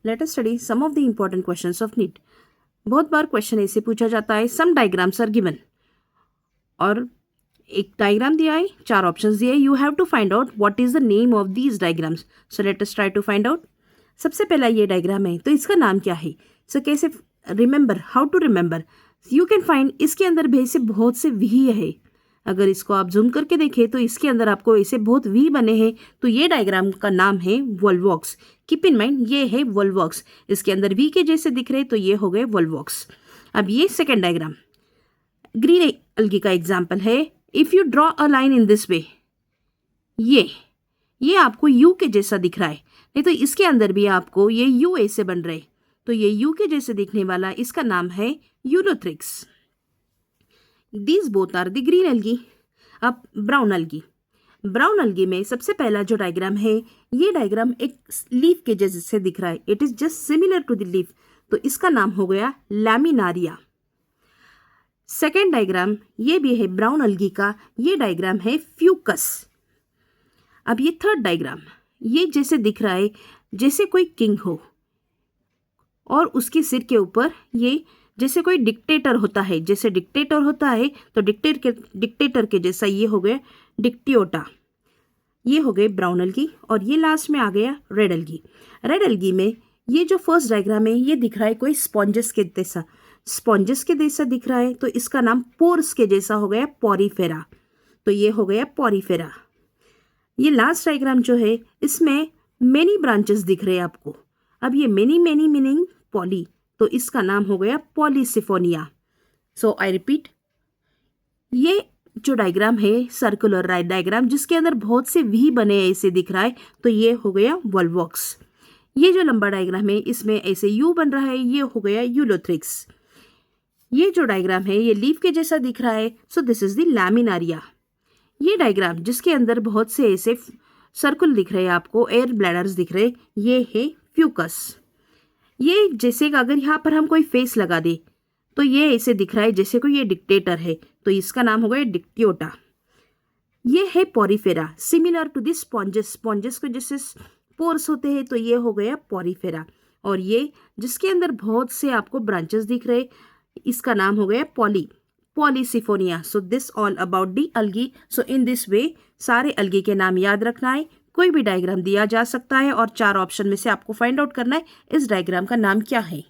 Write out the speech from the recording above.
Late us study some of the important questions of NEET. बहुत बार question ऐसे पूछा जाता है, सम डायग्राम्स आर गिवन, और एक डायग्राम दिया है, 4 ऑप्शंस दिए, you have to find out what is the name of these diagrams. So let us try to find out. सबसे पहला ये डायग्राम है, तो इसका नाम क्या है? सो कैसे remember, how to remember? You can find, इसके अंदर भी से बहुत से वी है। अगर इसको आप जूम करके देखें तो इसके अंदर आपको ऐसे बहुत वी बने हैं। तो ये डायग्राम का नाम है वोल्वॉक्स। कीप इन माइंड, ये है वोल्वॉक्स। इसके अंदर वी के जैसे दिख रहे, तो ये हो गए वोल्वॉक्स। अब ये सेकेंड डायग्राम ग्रीन अलगी का एग्जाम्पल है। If you draw a line in this वे, ये आपको यू के जैसा दिख रहा है, नहीं तो इसके अंदर भी आपको ये यू ऐसे बन रहे, तो ये यू के जैसे दिखने वाला, इसका नाम है Ulothrix. These both are the green algae. अब ब्राउन अलगी, ब्राउन अलगी में सबसे पहला जो डायग्राम है, ये डायग्राम एक लीफ के जैसे दिख रहा है। It is just similar to the leaf, तो इसका नाम हो गया लैमिनारिया। सेकेंड डायग्राम ये भी है ब्राउन अलगी का, ये डायग्राम है फ्यूकस। अब ये थर्ड डायग्राम, ये जैसे दिख रहा है जैसे कोई किंग हो, और उसके सिर के ऊपर ये जैसे कोई डिक्टेटर होता है, जैसे डिक्टेटर होता है, तो डिक्टेटर के जैसा ये हो गया डिक्टियोटा। ये हो गए ब्राउन अलगी, और ये लास्ट में आ गया रेड अलगी। रेड अलगी में ये जो फर्स्ट डायग्राम है, ये दिख रहा है कोई स्पॉन्जस के जैसा दिख रहा है, तो इसका नाम पोर्स के जैसा हो गया पॉरीफेरा, तो ये हो गया पॉरीफेरा। ये लास्ट डायग्राम जो है, इसमें मेनी ब्रांचेस दिख रहे हैं आपको। अब ये मेनी मीनिंग पॉली, तो इसका नाम हो गया पॉलीसिफोनिया। सो आई रिपीट, ये जो डायग्राम है सर्कुलर डायग्राम, जिसके अंदर बहुत से वी बने ऐसे दिख रहा है, तो ये हो गया वोल्वॉक्स। ये जो लंबा डायग्राम है, इसमें ऐसे यू बन रहा है, ये हो गया यूलोथ्रिक्स। ये जो डायग्राम है, ये लीफ के जैसा दिख रहा है, सो दिस इज द लैमिनारिया। ये डायग्राम जिसके अंदर बहुत से ऐसे सर्कुल दिख रहे हैं आपको, एयर ब्लैडर्स दिख रहे, ये है फ्यूकस। ये जैसे अगर यहाँ पर हम कोई फेस लगा दे, तो ये ऐसे दिख रहा है जैसे कोई ये डिक्टेटर है, तो इसका नाम हो गया डिक्टियोटा। ये है Porifera, similar to this sponges को जैसे पोर्स होते हैं, तो ये हो गया पॉरीफेरा। और ये जिसके अंदर बहुत से आपको ब्रांचेस दिख रहे, इसका नाम हो गया polysiphonia. So this all about the algae. So in this way सारे अलगी के नाम याद रखना है। कोई भी डायग्राम दिया जा सकता है, और 4 ऑप्शन में से आपको फाइंड आउट करना है इस डायग्राम का नाम क्या है।